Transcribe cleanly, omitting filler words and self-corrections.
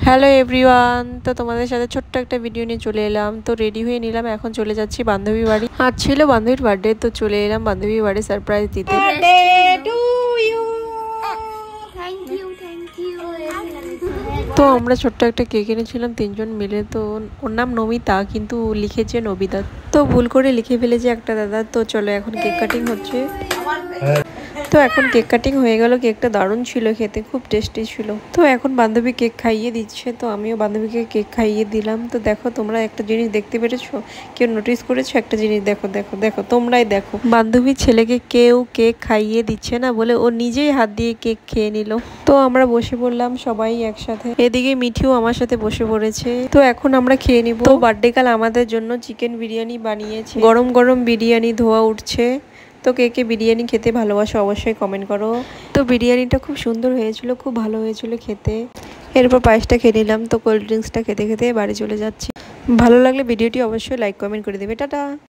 Hello everyone, তো তোমাদের সাথে ছোট্ট একটা ভিডিও নিয়ে চলে এলাম। তো রেডি হয়ে নিলাম, এখন চলে যাচ্ছি বান্ধবী বাড়ি। আজ ছিল বান্ধবীর বার্থডে, তো চলে এলাম বান্ধবীর বাড়ি সারপ্রাইজ দিতে। তো আমরা ছোট্ট একটা কেক এনেছিলাম 3জন মিলে। তো ওর নাম নমিতা, কিন্তু লিখেছে নবিতা, তো ভুল করে লিখে ফেলেছে একটা দাদা। তো চলো এখন কেক কাটিং হচ্ছে। তো এখন কেক কাটিং হয়ে গেল। কেকটা দারুণ ছিল, খেতে খুব টেস্টি ছিল। তো এখন বান্ধবী কেক খাইয়ে দিচ্ছে, তো আমিও বান্ধবীকে কেক খাইয়ে দিলাম। তো দেখো, তোমরা একটা জিনিস দেখতে পেরেছো? কেউ নোটিস করেছো একটা জিনিস? দেখো দেখো দেখো, তোমরাই দেখো। বান্ধবীর ছেলেকে কেউ কেক খাইয়ে দিচ্ছে না বলে ও নিজেই হাত দিয়ে কেক খেয়ে নিল। তো আমরা বসে পড়লাম সবাই একসাথে। এদিকে মিঠিও আমার সাথে বসে পড়েছে। তো এখন আমরা খেয়ে নিব। তো বার্থডে কাল আমাদের জন্য চিকেন বিরিয়ানি বানিয়েছে। গরম গরম বিরিয়ানি ধোয়া উঠছে। তো কে কে বিরিয়ানি খেতে ভালোবাসো অবশ্যই কমেন্ট করো। তো বিরিয়ানিটা খুব সুন্দর হয়েছিল, খুব ভালো হয়েছিল খেতে। এরপর পায়েসটা খেয়ে নিলাম। তো কোল্ড ড্রিঙ্কসটা খেতে খেতে বাড়ি চলে যাচ্ছি। ভালো লাগলে ভিডিওটি অবশ্যই লাইক কমেন্ট করে দেবে। টাটা।